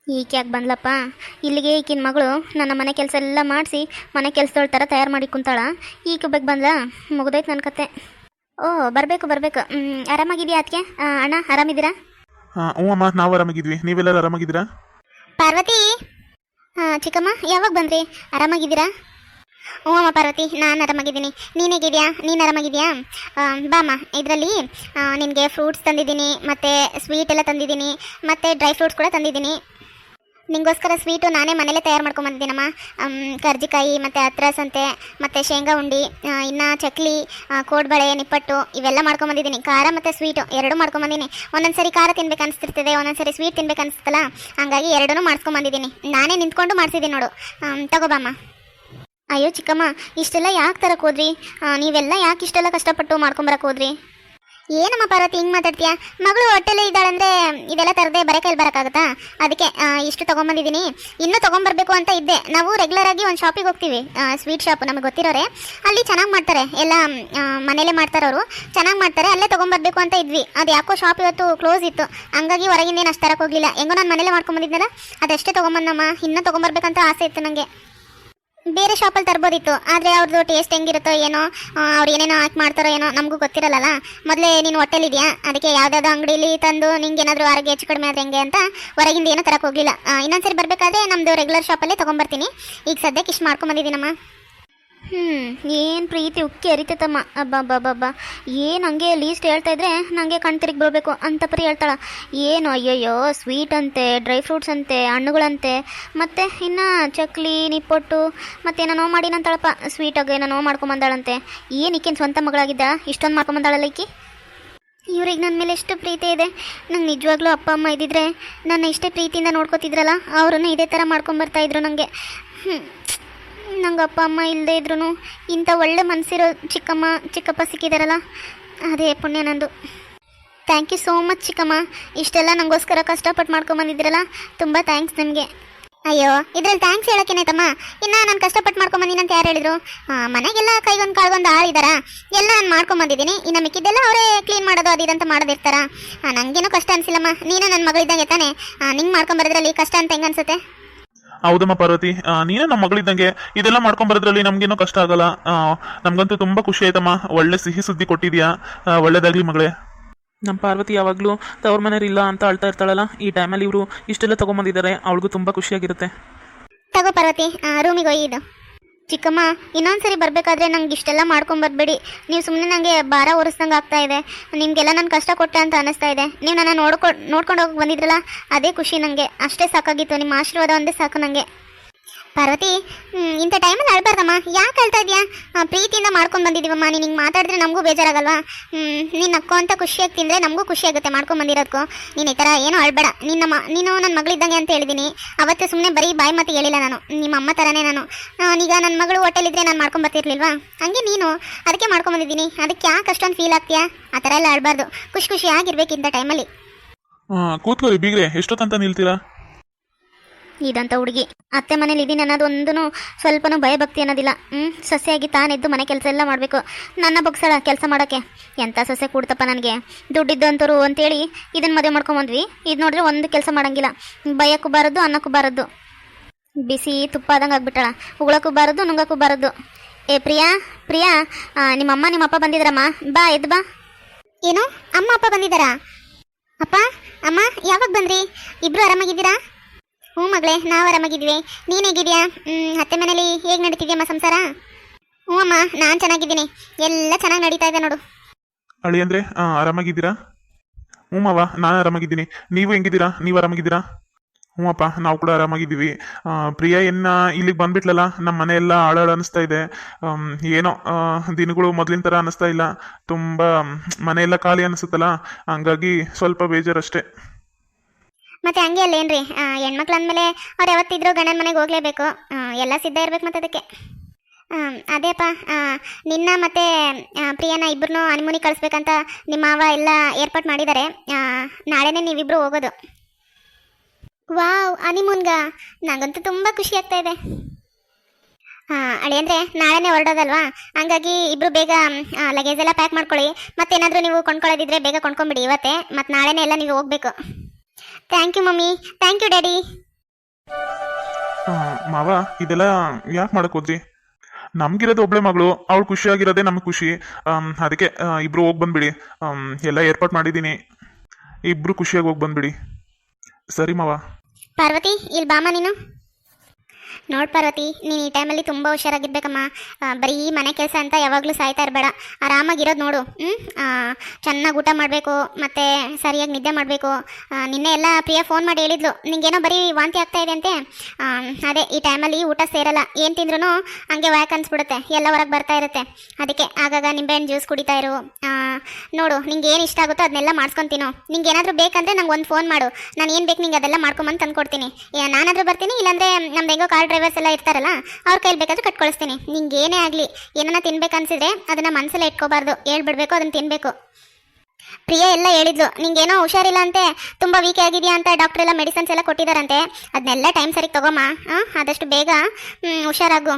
ಈಕೆ ಯಾಕೆ ಬಂದ್ಲಪ್ಪ ಇಲ್ಲಿಗೆ? ಈಕಿನ ಮಗಳು ನನ್ನ ಮನೆ ಕೆಲಸ ಎಲ್ಲ ಮಾಡಿಸಿ ಮನೆ ಕೆಲಸದೊಳ ಥರ ತಯಾರು ಮಾಡಿ ಕುಂತಾಳ. ಈಕೆ ಬೇಕು ಬಂದ್ಲ, ಮುಗ್ದೈತೆ ನನ್ನ ಕತೆ. ಓ ಬರಬೇಕು ಬರಬೇಕು. ಆರಾಮಾಗಿದೆಯಾ ಅದಕ್ಕೆ? ಅಣ್ಣ ಆರಾಮಿದ್ದೀರಾ? ಹ್ಞೂ ಅಮ್ಮ, ನಾವು ಆರಾಮಾಗಿದ್ವಿ. ನೀವೆಲ್ಲರೂ ಆರಾಮಾಗಿದ್ದೀರಾ? ಪಾರ್ವತಿ, ಚಿಕ್ಕಮ್ಮ ಯಾವಾಗ ಬಂದ್ರಿ? ಆರಾಮಾಗಿದ್ದೀರಾ? ಹ್ಞೂ ಅಮ್ಮ ಪಾರ್ವತಿ, ನಾನು ಆರಾಮಾಗಿದ್ದೀನಿ. ನೀನು ಹೇಗಿದೆಯಾ? ನೀನು ಆರಾಮಾಗಿದೆಯಾ? ಬಾಮ್ಮ, ಇದರಲ್ಲಿ ನಿನಗೆ ಫ್ರೂಟ್ಸ್ ತಂದಿದ್ದೀನಿ, ಮತ್ತು ಸ್ವೀಟ್ ಎಲ್ಲ ತಂದಿದ್ದೀನಿ, ಮತ್ತು ಡ್ರೈ ಫ್ರೂಟ್ಸ್ ಕೂಡ ತಂದಿದ್ದೀನಿ. ನಿಂಗೋಸ್ಕರ ಸ್ವೀಟು ನಾನೇ ಮನೇಲೇ ತಯಾರು ಮಾಡ್ಕೊಂಬಂದಿದ್ದೀನಮ್ಮ. ಕರ್ಜಿಕಾಯಿ ಮತ್ತು ಅತ್ರಸಂತೆ ಮತ್ತು ಶೇಂಗಾ ಉಂಡಿ, ಇನ್ನು ಚಕ್ಲಿ, ಕೋಡ್ಬಳೆ, ನಿಪ್ಪಟ್ಟು ಇವೆಲ್ಲ ಮಾಡ್ಕೊಂಬಂದಿದ್ದೀನಿ. ಖಾರ ಮತ್ತು ಸ್ವೀಟು ಎರಡೂ ಮಾಡ್ಕೊಂಬಂದಿನಿ. ಒಂದೊಂದು ಸರಿ ಖಾರ ತಿನ್ಬೇಕು ಅನಿಸ್ತಿರ್ತದೆ, ಒಂದೊಂದು ಸರಿ ಸ್ವೀಟ್ ತಿನ್ಬೇಕು ಅನಿಸ್ತಲ್ಲ, ಹಂಗಾಗಿ ಎರಡೂ ಮಾಡಿಸ್ಕೊಂಬಂದಿದ್ದೀನಿ. ನಾನೇ ನಿಂತ್ಕೊಂಡು ಮಾಡಿಸಿದ್ದೀನಿ ನೋಡು. ತಗೋಬಮ್ಮ. ಅಯ್ಯೋ ಚಿಕ್ಕಮ್ಮ, ಇಷ್ಟೆಲ್ಲ ಯಾಕೆ ತರಕ್ಕೆ ಹೋದ್ರಿ? ನೀವೆಲ್ಲ ಯಾಕೆ ಇಷ್ಟೆಲ್ಲ ಕಷ್ಟಪಟ್ಟು ಮಾಡ್ಕೊಂಬರಕ್ಕೆ ಹೋದ್ರಿ? ಏನಮ್ಮ ಪಾರ್ವತಿ ಹಿಂಗೆ ಮಾತಾಡ್ತೀಯಾ? ಮಗಳು ಹೊಟ್ಟೆಲ್ಲೇ ಇದ್ದಾಳಂದರೆ ಇದೆಲ್ಲ ತರದೆ ಬರೋ ಕೈಲಿ ಬರೋಕ್ಕಾಗುತ್ತಾ? ಅದಕ್ಕೆ ಇಷ್ಟು ತೊಗೊಂಬಂದಿದ್ದೀನಿ. ಇನ್ನೂ ತೊಗೊಂಬರ್ಬೇಕು ಅಂತ ಇದ್ದೆ. ನಾವು ರೆಗ್ಯುಲರ್ ಆಗಿ ಒಂದು ಶಾಪಿಗೆ ಹೋಗ್ತೀವಿ, ಸ್ವೀಟ್ ಶಾಪ್ ನಮಗೆ ಗೊತ್ತಿರೋರೆ. ಅಲ್ಲಿ ಚೆನ್ನಾಗಿ ಮಾಡ್ತಾರೆ, ಎಲ್ಲ ಮನೇಲೇ ಮಾಡ್ತಾರೆ ಅವರು, ಚೆನ್ನಾಗಿ ಮಾಡ್ತಾರೆ. ಅಲ್ಲೇ ತೊಗೊಂಬರ್ಬೇಕು ಅಂತ ಇದ್ವಿ. ಅದು ಯಾಕೋ ಶಾಪ್ ಇವತ್ತು ಕ್ಲೋಸ್ ಇತ್ತು, ಹಂಗಾಗಿ ಹೊರಗಿಂದ ಏನು ಅಷ್ಟು ತರಕ್ಕೆ ಹೋಗಲಿಲ್ಲ. ಹೆಂಗೋ ನಾನು ಮನೇಲೇ ಮಾಡ್ಕೊಂಬಂದಿದ್ನಲ್ಲ, ಅದಷ್ಟೇ ತೊಗೊಂಬಂದಮ್ಮ. ಇನ್ನೂ ತೊಗೊಂಬರ್ಬೇಕಂತ ಆಸೆ ಇತ್ತು ನನಗೆ. ಬೇರೆ ಶಾಪಲ್ಲಿ ತರ್ಬೋದಿತ್ತು, ಆದರೆ ಅವ್ರದ್ದು ಟೇಸ್ಟ್ ಹೆಂಗಿರುತ್ತೋ ಏನೋ, ಅವ್ರು ಏನೇನೋ ಹಾಕಿ ಮಾಡ್ತಾರೋ ಏನೋ ನಮಗೂ ಗೊತ್ತಿರಲ್ಲ. ಮೊದಲೇ ನೀನು ಹೊಟ್ಟೆಲಿದೆಯಾ, ಅದಕ್ಕೆ ಯಾವುದಾದ್ರು ಅಂಗಡಿಲಿ ತಂದು ನಿಂಗೆ ಏನಾದರೂ ಆರೋಗ್ಯ ಹೆಚ್ಚು ಕಡಿಮೆ ಆದರೆ ಹೆಂಗೆ ಅಂತ ಹೊರಗಿಂದ ಏನೋ ತರಕ್ಕೆ ಹೋಗಲಿಲ್ಲ. ಇನ್ನೊಂದ್ಸರಿ ಬರಬೇಕಾದ್ರೆ ನಮ್ಮದು ರೆಗ್ಯುಲರ್ ಶಾಪಲ್ಲೇ ತೊಗೊಂಬರ್ತೀನಿ. ಈಗ ಸದ್ಯಕ್ಕೆ ಇಷ್ಟು ಮಾಡ್ಕೊಂಬಂದಿದ್ದೀನಮ್ಮ. ಏನು ಪ್ರೀತಿ ಉಕ್ಕಿ ಅರಿತೈತಮ್ಮ. ಅಬ್ಬಬ್ಬಬ್ಬ, ಏನು ಹಂಗೆ ಲೀಸ್ಟ್ ಹೇಳ್ತಾ ಇದ್ರೆ ನನಗೆ ಕಣ್ತಿರಿಗೆ ಬರಬೇಕು ಅಂತ ಪರಿ ಹೇಳ್ತಾಳ. ಏನು ಅಯ್ಯಯ್ಯೋ, ಸ್ವೀಟ್ ಅಂತೆ, ಡ್ರೈ ಫ್ರೂಟ್ಸ್ ಅಂತೆ, ಹಣ್ಣುಗಳಂತೆ, ಮತ್ತು ಇನ್ನು ಚಕ್ಲಿ, ನಿಪ್ಪೊಟ್ಟು, ಮತ್ತೇನೋ ಮಾಡಿನಂತಾಳಪ್ಪ. ಸ್ವೀಟಾಗಿ ಏನೋ ಮಾಡ್ಕೊಂಬಂದಾಳಂತೆ. ಏನು ಈಕೇನು ಸ್ವಂತ ಮಗಳಾಗಿದ್ದ ಇಷ್ಟೊಂದು ಮಾಡ್ಕೊಂಬಂದಾಳಲ್ಲ ಈಕಿ? ಇವ್ರಿಗೆ ನನ್ನ ಮೇಲೆ ಎಷ್ಟು ಪ್ರೀತಿ ಇದೆ. ನಂಗೆ ನಿಜವಾಗ್ಲೂ ಅಪ್ಪ ಅಮ್ಮ ಇದ್ದಿದ್ರೆ ನನ್ನ ಇಷ್ಟೇ ಪ್ರೀತಿಯಿಂದ ನೋಡ್ಕೋತಿದ್ರಲ್ಲ, ಅವರನ್ನು ಇದೇ ಥರ ಮಾಡ್ಕೊಂಬರ್ತಾಯಿದ್ರು ನನಗೆ. ನಂಗೆ ಅಪ್ಪ ಅಮ್ಮ ಇಲ್ಲದೆ ಇದ್ರೂ ಇಂಥ ಒಳ್ಳೆ ಮನಸ್ಸಿರೋ ಚಿಕ್ಕಮ್ಮ ಚಿಕ್ಕಪ್ಪ ಸಿಕ್ಕಿದಾರಲ್ಲ, ಅದೇ ಪುಣ್ಯ ನಂದು. ಥ್ಯಾಂಕ್ ಯು ಸೋ ಮಚ್ ಚಿಕ್ಕಮ್ಮ. ಇಷ್ಟೆಲ್ಲ ನನಗೋಸ್ಕರ ಕಷ್ಟಪಟ್ಟು ಮಾಡ್ಕೊಂಬಂದಿದ್ರಲ್ಲ, ತುಂಬ ಥ್ಯಾಂಕ್ಸ್ ನಿಮಗೆ. ಅಯ್ಯೋ, ಇದ್ರಲ್ಲಿ ಥ್ಯಾಂಕ್ಸ್ ಹೇಳೋಕ್ಕೇನೈತಮ್ಮ? ಇನ್ನು ನಾನು ಕಷ್ಟಪಟ್ಟು ಮಾಡ್ಕೊಂಬಂದಿನಿ ಅಂತ ಯಾರು ಹೇಳಿದ್ರು? ಮನೆಗೆಲ್ಲ ಕೈಗೊಂದು ಕಾಳ್ಗೊಂದು ಆಳಿದಾರ, ಎಲ್ಲ ನಾನು ಮಾಡ್ಕೊಂಬಂದಿದ್ದೀನಿ. ಇನ್ನು ಮಿಕ್ಕಿದ್ದೆಲ್ಲ ಅವರೇ ಕ್ಲೀನ್ ಮಾಡೋದು ಅದು ಇದಂತ ಮಾಡೋದಿರ್ತಾರ. ನನಗೇನು ಕಷ್ಟ ಅನಿಸಿಲ್ಲಮ್ಮ. ನೀನು ನನ್ನ ಮಗಳಿದ್ದಂಗೆ ತಾನೆ, ನಿಂಗೆ ಮಾಡ್ಕೊಂಬರೋದ್ರಲ್ಲಿ ಕಷ್ಟ ಅಂತ ಹೆಂಗೆ ಅನ್ಸುತ್ತೆ? ಹೌದಮ್ಮ ಪಾರ್ವತಿ, ನೀನೇ ನಮ್ಮ ಮಗಳಿದ್ದಂಗೆ. ಇದೆಲ್ಲ ಮಾಡ್ಕೊಂಬರೋದ್ರಲ್ಲಿ ನಮ್ಗೇನೋ ಕಷ್ಟ ಆಗಲ್ಲ. ನಮಗಂತೂ ತುಂಬ ಖುಷಿ ಆಯ್ತಮ್ಮ. ಒಳ್ಳೆ ಸಿಹಿ ಸುದ್ದಿ ಕೊಟ್ಟಿದ್ಯಾ, ಒಳ್ಳೇದಾಗ್ಲಿ ಮಗಳೇ. ನಮ್ಮ ಪಾರ್ವತಿ ಯಾವಾಗಲೂ ತವ್ರ ಮನೇಲಿ ಇಲ್ಲ ಅಂತ ಅಳ್ತಾ ಇರ್ತಾಳಲ್ಲ, ಈ ಟೈಮಲ್ಲಿ ಇವರು ಇಷ್ಟೆಲ್ಲ ತೊಗೊಂಬಂದಿದ್ದಾರೆ, ಅವಳಿಗೂ ತುಂಬ ಖುಷಿಯಾಗಿರುತ್ತೆ. ತಗೋ ಪಾರ್ವತಿ, ರೂಮಿಗೆ ಒಯ್ಯಿದು. ಚಿಕ್ಕಮ್ಮ, ಇನ್ನೊಂದ್ಸರಿ ಬರಬೇಕಾದ್ರೆ ನಂಗೆ ಇಷ್ಟೆಲ್ಲ ಮಾಡ್ಕೊಂಬರ್ಬೇಡಿ. ನೀವು ಸುಮ್ಮನೆ ನನಗೆ ಭಾರ ಹೊರಿಸ್ದಂಗೆ ಆಗ್ತಾ ಇದೆ. ನಿಮಗೆಲ್ಲ ನಾನು ಕಷ್ಟ ಕೊಟ್ಟೆ ಅಂತ ಅನ್ನಿಸ್ತಾ ಇದೆ. ನೀವು ನನ್ನ ನೋಡ್ಕೊಂಡು ಹೋಗಿ ಬಂದಿದ್ರಲ್ಲ, ಅದೇ ಖುಷಿ ನನಗೆ. ಅಷ್ಟೇ ಸಾಕಾಗಿತ್ತು, ನಿಮ್ಮ ಆಶೀರ್ವಾದ ಒಂದೇ ಸಾಕು ನನಗೆ. ಪಾರ್ವತಿ, ಇಂಥ ಟೈಮಲ್ಲಿ ಅಳ್ಬಾರ್ದಮ್ಮ. ಯಾಕೆ ಅಳ್ತಾ ಇದೆಯಾ? ಪ್ರೀತಿಯಿಂದ ಮಾಡ್ಕೊಂಡು ಬಂದಿದ್ದೀವಮ್ಮ. ನೀನು ಹಿಂಗೆ ಮಾತಾಡಿದ್ರೆ ನಮಗೂ ಬೇಜಾರಾಗಲ್ವಾ? ನೀನು ನಕ್ಕೋ ಅಂತ ಖುಷಿಯಾಗಿ ತಿಂದರೆ ನಮಗೂ ಖುಷಿಯಾಗುತ್ತೆ ಮಾಡ್ಕೊಂಬಂದಿರೋದಕ್ಕೂ. ನೀನು ಈ ಥರ ಏನೂ ಅಳ್ಬೇಡ. ನೀನು ನನ್ನ ಮಗಳಿದ್ದಂಗೆ ಅಂತ ಹೇಳಿದ್ದೀನಿ. ಅವತ್ತು ಸುಮ್ಮನೆ ಬರೀ ಬಾಯಿ ಮಾತು ಹೇಳಿಲ್ಲ ನಾನು, ನಿಮ್ಮ ಅಮ್ಮ ಥರನೇ ನಾನು. ಈಗ ನನ್ನ ಮಗಳು ಹೋಟೆಲಿದ್ರೆ ನಾನು ಮಾಡ್ಕೊಂಬರ್ತಿರ್ಲಿಲ್ವಾ? ಹಂಗೆ ನೀನು, ಅದಕ್ಕೆ ಮಾಡ್ಕೊಂಬಂದಿದ್ದೀನಿ. ಅದಕ್ಕೆ ಯಾಕೆ ಅಷ್ಟೊಂದು ಫೀಲ್ ಆಗ್ತೀಯಾ? ಆ ಥರ ಎಲ್ಲ ಅಳ್ಬಾರ್ದು, ಖುಷಿಯಾಗಿರ್ಬೇಕು ಇಂಥ ಟೈಮಲ್ಲಿ. ಕೂತ್ಕೊಳ್ಳಿ ಬೀಗ್ರೆ, ಎಷ್ಟೊತ್ತಂತ ನಿಲ್ತೀರಾ? ಇದಂಥ ಹುಡುಗಿ ಅತ್ತೆ ಮನೇಲಿ ಇದ್ದೀನಿ ಅನ್ನೋದೊಂದೂ ಸ್ವಲ್ಪನೂ ಭಯಭಕ್ತಿ ಅನ್ನೋದಿಲ್ಲ. ಸೊಸೆಯಾಗಿ ತಾನೆದ್ದು ಮನೆ ಕೆಲಸ ಎಲ್ಲ ಮಾಡಬೇಕು. ನನ್ನ ಬಗ್ಸಳ ಕೆಲಸ ಮಾಡೋಕ್ಕೆ ಎಂಥ ಸೊಸೆ ಕೂಡ್ತಪ್ಪ ನನಗೆ. ದುಡ್ಡಿದ್ದು ಅಂತರು ಅಂತೇಳಿ ಇದನ್ನು ಮದುವೆ ಮಾಡ್ಕೊಂಬಂದ್ವಿ. ಇದು ನೋಡಿದ್ರೆ ಒಂದು ಕೆಲಸ ಮಾಡೋಂಗಿಲ್ಲ. ಭಯಕ್ಕೂ ಬಾರದ್ದು, ಅನ್ನಕ್ಕೂ ಬಾರದ್ದು. ಬಿಸಿ ತುಪ್ಪ ಆದಂಗೆ ಆಗ್ಬಿಟ್ಟಾಳ. ಉಗುಳಕ್ಕೂ ಬಾರದ್ದು, ನುಂಗಕ್ಕೂ ಬಾರದ್ದು. ಪ್ರಿಯಾ, ನಿಮ್ಮಮ್ಮ ನಿಮ್ಮಪ್ಪ ಬಂದಿದ್ದಾರಮ್ಮ, ಬಾ ಎದ್ದು ಬಾ. ಏನು, ಅಮ್ಮ ಅಪ್ಪ ಬಂದಿದ್ದಾರಾ? ಅಪ್ಪ ಅಮ್ಮ ಯಾವಾಗ ಬಂದ್ರಿ? ಇಬ್ಬರು ಆರಾಮಾಗಿದ್ದೀರಾ? ಹ್ಞೂ ಮಗಳೇ, ನಾವು ಆರಾಮಾಗಿದ್ವಿ. ನೀನು ಹೇಗಿದ್ಯಾ? ಅತ್ತೆ ಮನೇಲಿ ಹೇಗೆ ನಡೀತಿದ್ಯಮ್ಮ ಸಂಸಾರ? ಹ್ಞೂ ಅಮ್ಮ, ನಾನು ಚೆನ್ನಾಗಿದ್ದೀನಿ. ಎಲ್ಲ ಚೆನ್ನಾಗಿ ನಡೀತಾ ಇದೆ ನೋಡು. ಅಳಿ ಅಂದರೆ ಆರಾಮಾಗಿದ್ದೀರಾ? ಹ್ಞೂ ಮಾವ, ನಾನು ಆರಾಮಾಗಿದ್ದೀನಿ. ನೀವು ಹೆಂಗಿದ್ದೀರಾ? ನೀವು ಆರಾಮಾಗಿದ್ದೀರಾ? ಹ್ಞೂ ಅಪ್ಪ, ನಾವು ಕೂಡ ಆರಾಮಾಗಿದ್ದೀವಿ. ಪ್ರಿಯಾ ಇಲ್ಲಿಗೆ ಬಂದ್ಬಿಟ್ಲಲ್ಲ, ನಮ್ಮ ಮನೆಯೆಲ್ಲ ಹಾಳಾಳು ಅನ್ನಿಸ್ತಾ ಇದೆ. ಏನೋ ದಿನಗಳು ಮೊದಲಿನ ಥರ ಅನ್ನಿಸ್ತಾ ಇಲ್ಲ. ತುಂಬ ಮನೆಯೆಲ್ಲ ಖಾಲಿ ಅನ್ನಿಸುತ್ತಲ್ಲ, ಹಂಗಾಗಿ ಸ್ವಲ್ಪ ಬೇಜಾರಷ್ಟೇ. ಮತ್ತೆ ಹಂಗೆ ಅಲ್ಲೇನ್ರಿ, ಹೆಣ್ಮಕ್ಳು ಅಂದಮೇಲೆ ಅವ್ರು ಯಾವತ್ತಿದ್ರು ಗಂಡನ ಮನೆಗೆ ಹೋಗಲೇಬೇಕು. ಎಲ್ಲ ಸಿದ್ಧ ಇರ್ಬೇಕು ಮತ್ತೆ ಅದಕ್ಕೆ. ಅದೇಪ್ಪ, ನಿನ್ನ ಮತ್ತು ಪ್ರಿಯಾನ ಇಬ್ಬರನ್ನೂ ಹನಿಮೂನಿಗೆ ಕಳಿಸ್ಬೇಕಂತ ನಿಮ್ಮ ಮಾವ ಎಲ್ಲ ಏರ್ಪಾಟ್ ಮಾಡಿದ್ದಾರೆ. ನಾಳೆನೇ ನೀವಿಬ್ಬರು ಹೋಗೋದು. ವಾವ್, ಹನಿಮೂನ್ಗ? ನನಗಂತೂ ತುಂಬ ಖುಷಿ ಆಗ್ತಾ ಇದೆ. ಅಳಿ ಅಂದರೆ ನಾಳೆನೇ ಹೊರಡೋದಲ್ವಾ, ಹಂಗಾಗಿ ಇಬ್ಬರು ಬೇಗ ಲಗೇಜ್ ಎಲ್ಲ ಪ್ಯಾಕ್ ಮಾಡ್ಕೊಳ್ಳಿ. ಮತ್ತೇನಾದರೂ ನೀವು ಕೊಂಡ್ಕೊಳ್ಳೋದಿದ್ರೆ ಬೇಗ ಕೊಂಡ್ಕೊಂಬಿಡಿ ಇವತ್ತೇ. ಮತ್ತು ನಾಳೆನೇ ಎಲ್ಲ ನೀವು ಹೋಗಬೇಕು. Thank you mummy, thank you daddy. ಮಾವ ಇದೆಲ್ಲ ಯಾಕೆ ಮಾಡಕ್ ಹೋದ್ರಿ? ನಮ್ಗಿರೋದು ಒಬ್ಳೆ ಮಗಳು, ಅವಳು ಖುಷಿಯಾಗಿರೋದೇ ನಮ್ಗೆ ಖುಷಿ. ಅದಕ್ಕೆ ಇಬ್ರು ಹೋಗಿ ಬಂದ್ಬಿಡಿ. ಎಲ್ಲ ಏರ್ಪಾಟ್ ಮಾಡಿದ್ದೀನಿ, ಇಬ್ರು ಖುಷಿಯಾಗಿ ಹೋಗಿ ಬಂದ್ಬಿಡಿ. ಸರಿ ಮಾವ. ಪಾರ್ವತಿ ಇಲ್ಲಿ ಬಾಮ ನೀನು. ನೋಡ್ ಪಾರ್ವತಿ, ನೀನು ಈ ಟೈಮಲ್ಲಿ ತುಂಬ ಹುಷಾರಾಗಿರ್ಬೇಕಮ್ಮ. ಬರೀ ಮನೆ ಕೆಲಸ ಅಂತ ಯಾವಾಗಲೂ ಸಾಯ್ತಾ ಇರಬೇಡ, ಆರಾಮಾಗಿರೋದು ನೋಡು. ಚೆನ್ನಾಗಿ ಊಟ ಮಾಡಬೇಕು, ಮತ್ತು ಸರಿಯಾಗಿ ನಿದ್ದೆ ಮಾಡಬೇಕು. ನಿನ್ನೆ ಎಲ್ಲ ಪ್ರಿಯಾ ಫೋನ್ ಮಾಡಿ ಹೇಳಿದ್ಲು, ನಿಂಗೇನೋ ಬರೀ ವಾಂತಿ ಆಗ್ತಾ ಇದೆ ಅಂತೆ. ಅದೇ ಈ ಟೈಮಲ್ಲಿ ಊಟ ಸೇರಲ್ಲ, ಏನು ತಿಂದ್ರೂ ಹಂಗೆ ವಾಯಕ್ ಅನ್ಸ್ಬಿಡುತ್ತೆ, ಎಲ್ಲ ಹೊರಗೆ ಬರ್ತಾ ಇರುತ್ತೆ. ಅದಕ್ಕೆ ಆಗಾಗ ನಿಂಬೆಹಣ್ಣು ಜ್ಯೂಸ್ ಕುಡಿತಾ ಇರು. ನೋಡು, ನಿಂಗೆ ಏನು ಇಷ್ಟ ಆಗುತ್ತೋ ಅದನ್ನೆಲ್ಲ ಮಾಡ್ಸ್ಕೊತೀನೋ. ನಿಂಗೆ ಏನಾದರೂ ಬೇಕಂದರೆ ನಂಗೆ ಒಂದು ಫೋನ್ ಮಾಡು, ನಾನು ಏನು ಬೇಕು ನಿಂಗೆ ಅದೆಲ್ಲ ಮಾಡ್ಕೊಂಬಂದು ತಂದ್ಕೊಡ್ತೀನಿ. ನಾನಾದರೂ ಬರ್ತೀನಿ, ಇಲ್ಲಾಂದರೆ ನಮ್ದು ಹೆಂಗೋ ಕಾರ್ ಡ್ರೈವರ್ಸ್ ಎಲ್ಲ ಇರ್ತಾರಲ್ಲ, ಅವ್ರ ಕೈಲಿ ಬೇಕಾದ್ರೆ ಕಟ್ಕೊಳಿಸ್ತೀನಿ. ನಿಂಗೆ ಏನೇ ಆಗಲಿ, ಏನನ್ನ ತಿನ್ಬೇಕನ್ಸಿದ್ರೆ ಅದನ್ನು ಮನಸ್ಸಲ್ಲೇ ಇಟ್ಕೋಬಾರ್ದು, ಹೇಳ್ಬಿಡ್ಬೇಕು, ಅದನ್ನು ತಿನ್ನಬೇಕು. ಪ್ರಿಯಾ ಎಲ್ಲ ಹೇಳಿದ್ಲು, ನಿಂಗೇನೋ ಹುಷಾರಿಲ್ಲ ಅಂತೆ, ತುಂಬ ವೀಕ್ ಆಗಿದೆಯಾ ಅಂತ ಡಾಕ್ಟ್ರ್ ಎಲ್ಲ ಮೆಡಿಸಿನ್ಸ್ ಎಲ್ಲ ಕೊಟ್ಟಿದ್ದಾರಂತೆ. ಅದನ್ನೆಲ್ಲ ಟೈಮ್ ಸರಿಗೆ ತಗೋಮ್ಮ. ಆದಷ್ಟು ಬೇಗ ಹುಷಾರಾಗು.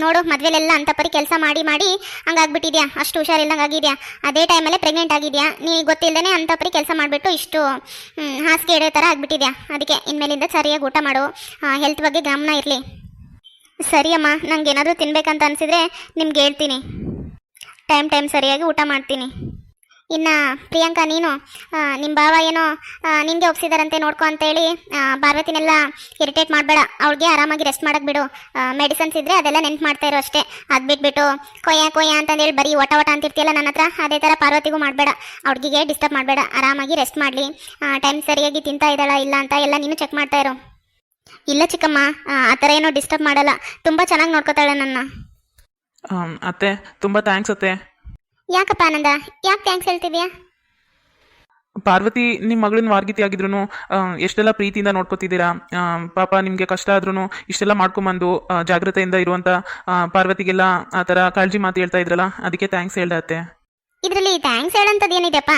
ನೋಡು, ಮದುವೆಲೆಲ್ಲ ಅಂತ ಪರಿ ಕೆಲಸ ಮಾಡಿ ಮಾಡಿ ಹಂಗಾಗ್ಬಿಟ್ಟಿದ್ಯಾ, ಅಷ್ಟು ಹುಷಾರಿಲ್ಲಂಗೆ ಆಗಿದೆಯಾ. ಅದೇ ಟೈಮಲ್ಲೇ ಪ್ರೆಗ್ನೆಂಟ್ ಆಗಿದೆಯಾ, ನೀನು ಗೊತ್ತಿಲ್ಲದೇ ಅಂತ ಪರಿ ಕೆಲಸ ಮಾಡಿಬಿಟ್ಟು ಇಷ್ಟು ಹಾಸಿಗೆ ಇಡೋ ಥರ ಆಗಿಬಿಟ್ಟಿದ್ಯಾ. ಅದಕ್ಕೆ ಇನ್ಮೇಲಿಂದ ಸರಿಯಾಗಿ ಊಟ ಮಾಡು, ಹೆಲ್ತ್ ಬಗ್ಗೆ ಗಮನ ಇರಲಿ. ಸರಿ ಅಮ್ಮ, ನಂಗೆ ಏನಾದರೂ ತಿನ್ಬೇಕಂತ ಅನಿಸಿದ್ರೆ ನಿಮ್ಗೆ ಹೇಳ್ತೀನಿ, ಟೈಮ್ ಸರಿಯಾಗಿ ಊಟ ಮಾಡ್ತೀನಿ. ಇನ್ನು ಪ್ರಿಯಾಂಕಾ, ನೀನು ನಿಮ್ಮ ಭಾವ ಏನೋ ನಿನಗೆ ಒಪ್ಸಿದಾರಂತೆ ನೋಡ್ಕೊ ಅಂತೇಳಿ ಪಾರ್ವತಿನೆಲ್ಲ ಇರಿಟೇಟ್ ಮಾಡಬೇಡ. ಅವಳಿಗೆ ಆರಾಮಾಗಿ ರೆಸ್ಟ್ ಮಾಡಕ್ಕೆ ಬಿಡು. ಮೆಡಿಸನ್ಸ್ ಇದ್ದರೆ ಅದೆಲ್ಲ ನೆನ್ಪು ಮಾಡ್ತಾ ಇರೋ ಅಷ್ಟೇ. ಅದು ಬಿಟ್ಬಿಟ್ಟು ಕೊಯ್ಯ ಅಂತಂದೇಳಿ ಬರೀ ಒಟ ಅಂತಿರ್ತೀಯಲ್ಲ ನನ್ನ ಹತ್ರ, ಅದೇ ಥರ ಪಾರ್ವತಿಗೂ ಮಾಡಬೇಡ. ಅವ್ಳಿಗೆ ಡಿಸ್ಟರ್ಬ್ ಮಾಡಬೇಡ, ಆರಾಮಾಗಿ ರೆಸ್ಟ್ ಮಾಡಲಿ. ಟೈಮ್ ಸರಿಯಾಗಿ ತಿಂತಾ ಇದ್ದಾಳ ಇಲ್ಲ ಅಂತ ಎಲ್ಲ ನೀನು ಚೆಕ್ ಮಾಡ್ತಾ ಇರೋ. ಇಲ್ಲ ಚಿಕ್ಕಮ್ಮ, ಆ ಥರ ಏನೋ ಡಿಸ್ಟರ್ಬ್ ಮಾಡಲ್ಲ, ತುಂಬ ಚೆನ್ನಾಗಿ ನೋಡ್ಕೋತಾಳೆ ನನ್ನ. ಅತ್ತೆ, ತುಂಬ ಥ್ಯಾಂಕ್ಸ್ ಅತ್ತೆ. ಯಾಕಪ್ಪ ಆನಂದ, ಯಾಕೆ ಥ್ಯಾಂಕ್ಸ್ ಹೇಳ್ತಿದ್ಯಾ? ಪಾರ್ವತಿ ನಿಮ್ಮ ಮಗಳನ್ನ ವಾರ್ಗಿತಿ ಆಗಿದ್ರು ಎಷ್ಟೆಲ್ಲ ಪ್ರೀತಿಯಿಂದ ನೋಡ್ಕೊತಿದ್ದೀರಾ. ಪಾಪ ನಿಮಗೆ ಕಷ್ಟ ಆದ್ರೂ ಇಷ್ಟೆಲ್ಲ ಮಾಡ್ಕೊಂಬಂದು ಜಾಗ್ರತೆಯಿಂದ ಇರುವಂಥ ಪಾರ್ವತಿಗೆಲ್ಲ ಆ ಥರ ಕಾಳಜಿ ಮಾತು ಹೇಳ್ತಾ ಇದ್ರಲ್ಲ, ಅದಕ್ಕೆ ಥ್ಯಾಂಕ್ಸ್ ಹೇಳ್ದೆ ಅತ್ತೆ. ಇದರಲ್ಲಿ ಥ್ಯಾಂಕ್ಸ್ ಹೇಳೋಂಥದ್ದು ಏನಿದೆಪ್ಪ?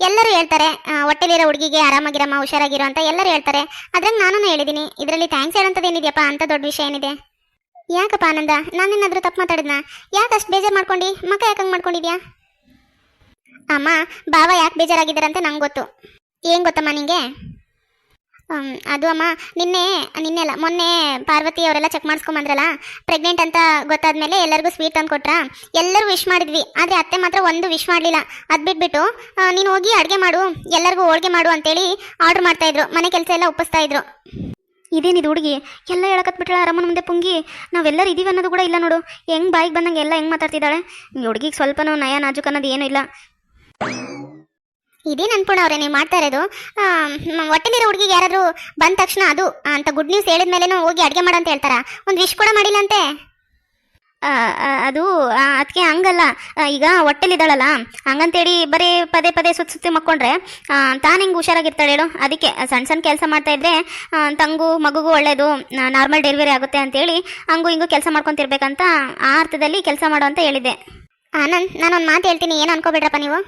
ಎಲ್ಲರೂ ಹೇಳ್ತಾರೆ ಹೊಟ್ಟೆಲಿರೋ ಹುಡುಗಿಗೆ ಆರಾಮಾಗಿರಮ್ಮ, ಹುಷಾರಾಗಿರೋ ಅಂತ ಎಲ್ಲರೂ ಹೇಳ್ತಾರೆ. ಅದ್ರಂಗೆ ನಾನು ಹೇಳಿದ್ದೀನಿ. ಇದರಲ್ಲಿ ಥ್ಯಾಂಕ್ಸ್ ಹೇಳೋಂಥದ್ದು ಏನಿದೆಯಪ್ಪ? ಅಂತ ದೊಡ್ಡ ವಿಷಯ ಏನಿದೆ? ಯಾಕಪ್ಪ ಆನಂದ, ನಾನೇನಾದರೂ ತಪ್ಪು ಮಾತಾಡಿದ್ನಾ? ಯಾಕೆ ಅಷ್ಟು ಬೇಜಾರು ಮಾಡ್ಕೊಂಡು ಮಕ್ಕ ಯಾಕೆ ಹಂಗೆ ಮಾಡ್ಕೊಂಡಿದ್ಯಾ? ಅಮ್ಮ, ಭಾವ ಯಾಕೆ ಬೇಜಾರಾಗಿದ್ದಾರಂತೆ ನಂಗೆ ಗೊತ್ತು. ಏನು ಗೊತ್ತಮ್ಮ ನಿಂಗೆ? ಅದು ಅಮ್ಮ, ನಿನ್ನೆ ಅಲ್ಲ ಮೊನ್ನೆ ಪಾರ್ವತಿ ಅವರೆಲ್ಲ ಚೆಕ್ ಮಾಡಿಸ್ಕೊಂಬಂದ್ರಲ್ಲ, ಪ್ರೆಗ್ನೆಂಟ್ ಅಂತ ಗೊತ್ತಾದ್ಮೇಲೆ ಎಲ್ಲರಿಗೂ ಸ್ವೀಟ್ ತಂದು ಕೊಟ್ರಾ. ಎಲ್ಲರೂ ವಿಶ್ ಮಾಡಿದ್ವಿ, ಆದರೆ ಅತ್ತೆ ಮಾತ್ರ ಒಂದು ವಿಶ್ ಮಾಡಲಿಲ್ಲ. ಅದು ಬಿಟ್ಬಿಟ್ಟು ನೀನು ಹೋಗಿ ಅಡುಗೆ ಮಾಡು, ಎಲ್ಲರಿಗೂ ಹೋಳಿಗೆ ಮಾಡು ಅಂತೇಳಿ ಆರ್ಡ್ರ್ ಮಾಡ್ತಾಯಿದ್ರು. ಮನೆ ಕೆಲಸ ಎಲ್ಲ ಒಪ್ಪಿಸ್ತಾ ಇದ್ರು. ಇದೇನಿದು ಹುಡುಗಿ ಎಲ್ಲ ಹೇಳಕತ್ಬಿಟ್ರೆ ಅರಮನ ಮುಂದೆ ಪುಂಗಿ, ನಾವೆಲ್ಲರೂ ಇದೀವಿ ಅನ್ನೋದು ಕೂಡ ಇಲ್ಲ ನೋಡು. ಹೆಂಗೆ ಬಾಯಿಗೆ ಬಂದಂಗೆ ಎಲ್ಲ ಹೆಂಗೆ ಮಾತಾಡ್ತಿದ್ದಾಳೆ. ಹುಡುಗಿಗೆ ಸ್ವಲ್ಪನೂ ನಯ ನಾಜುಕ್ ಅನ್ನೋದು ಏನೂ ಇಲ್ಲ. ಇದೇ ಅನ್ಪೂರ್ಣ ನೀವು ಮಾಡ್ತಾ ಇರೋದು. ಹೊಟ್ಟೆಲಿರೋ ಹುಡುಗಿಗೆ ಯಾರಾದರೂ ಬಂದ ತಕ್ಷಣ ಅದು ಅಂತ ಗುಡ್ ನ್ಯೂಸ್ ಹೇಳಿದ ಮೇಲೇನೂ ಹೋಗಿ ಅಡುಗೆ ಮಾಡಂತ ಹೇಳ್ತಾರ? ಒಂದು ವಿಶ್ ಕೂಡ ಮಾಡಿಲ್ಲ ಅಂತೆ. ಅದು ಅದಕ್ಕೆ ಹಂಗಲ್ಲ, ಈಗ ಹೊಟ್ಟೆಲಿದ್ದಾಳಲ್ಲ ಹಂಗಂತೇಳಿ ಬರೀ ಪದೇ ಸುತ್ತಿ ಮಕ್ಕೊಂಡ್ರೆ ತಾನು ಹೆಂಗೆ ಹುಷಾರಾಗಿರ್ತಾಳೆ ಹೇಳು. ಅದಕ್ಕೆ ಸಣ್ಣ ಕೆಲಸ ಮಾಡ್ತಾ ಇದ್ರೆ ತಂಗು ಮಗುಗೂ ಒಳ್ಳೇದು, ನಾರ್ಮಲ್ ಡೆಲಿವರಿ ಆಗುತ್ತೆ ಅಂತೇಳಿ ಹಂಗೂ ಹಿಂಗೂ ಕೆಲಸ ಮಾಡ್ಕೊತಿರ್ಬೇಕಂತ ಆ ಅರ್ಥದಲ್ಲಿ ಕೆಲಸ ಮಾಡು ಅಂತ ಹೇಳಿದ್ದೆ. ನಾನೊಂದು ಮಾತು ಹೇಳ್ತೀನಿ, ಏನು ಅನ್ಕೋಬೇಡ್ರಪ್ಪ ನೀವು.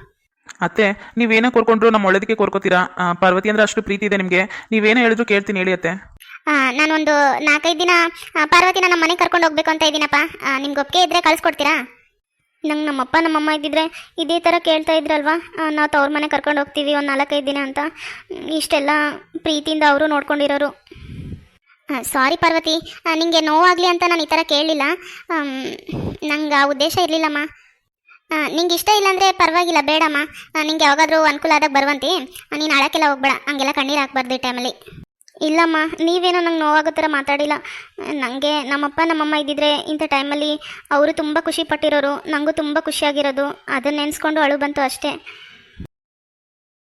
ಅತ್ತೆ, ನೀವೇನೋ ಕೋರ್ಕೊಂಡ್ರು ನಮ್ಮ ಒಳ್ಳೇದಕ್ಕೆ ಕೋರ್ಕೋತೀರಾ. ಪಾರ್ವತಿ ಅಂದ್ರೆ ಅಷ್ಟು ಪ್ರೀತಿ ಇದೆ ನಿಮಗೆ, ನೀವೇನೋ ಹೇಳಿದ್ರು ಕೇಳ್ತೀನಿ, ಹೇಳಿ ಅತ್ತೆ. ನಾನೊಂದು 4-5 ದಿನ ಪಾರ್ವತಿನ ನಮ್ಮ ಮನೆಗೆ ಕರ್ಕೊಂಡು ಹೋಗ್ಬೇಕು ಅಂತ ಇದ್ದೀನಪ್ಪ. ನಿಮ್ಗೆ ಒಪ್ಪಿಗೆ ಇದ್ದರೆ ಕಳಿಸ್ಕೊಡ್ತೀರಾ? ನಂಗೆ ನಮ್ಮಪ್ಪ ನಮ್ಮಮ್ಮ ಇದ್ದಿದ್ರೆ ಇದೇ ಥರ ಕೇಳ್ತಾ ಇದ್ರಲ್ವಾ, ನಾವು ತವ್ರ ಮನೆ ಕರ್ಕೊಂಡು ಹೋಗ್ತೀವಿ ಒಂದು 4-5 ದಿನ ಅಂತ. ಇಷ್ಟೆಲ್ಲ ಪ್ರೀತಿಯಿಂದ ಅವರು ನೋಡ್ಕೊಂಡಿರೋರು. ಸಾರಿ ಪಾರ್ವತಿ, ನಿಮಗೆ ನೋವಾಗಲಿ ಅಂತ ನಾನು ಈ ಥರ ಕೇಳಲಿಲ್ಲ. ನಂಗೆ ಆ ಉದ್ದೇಶ ಇರಲಿಲ್ಲಮ್ಮ. ನಿಂಗೆ ಇಷ್ಟ ಇಲ್ಲಾಂದರೆ ಪರವಾಗಿಲ್ಲ, ಬೇಡಮ್ಮ. ನಿಂಗೆ ಯಾವಾಗಾದರೂ ಅನುಕೂಲ ಆದಾಗ ಬರುವಂತೆ. ನೀನು ಅಳಕ್ಕೆಲ್ಲ ಹೋಗ್ಬೇಡ, ಹಂಗೆಲ್ಲ ಕಣ್ಣೀರು ಹಾಕ್ಬಾರ್ದು ಈ ಟೈಮಲ್ಲಿ. ಇಲ್ಲಮ್ಮ, ನೀವೇನೋ ನಂಗೆ ನೋವಾಗೋ ಥರ ಮಾತಾಡಿಲ್ಲ. ನನಗೆ ನಮ್ಮಪ್ಪ ನಮ್ಮಮ್ಮ ಇದ್ದಿದ್ರೆ ಇಂಥ ಟೈಮಲ್ಲಿ ಅವರು ತುಂಬ ಖುಷಿ ಪಟ್ಟಿರೋರು, ನನಗೂ ತುಂಬ ಖುಷಿಯಾಗಿರೋದು. ಅದನ್ನ ನೆನೆಸ್ಕೊಂಡು ಅಳು ಬಂತು ಅಷ್ಟೇ.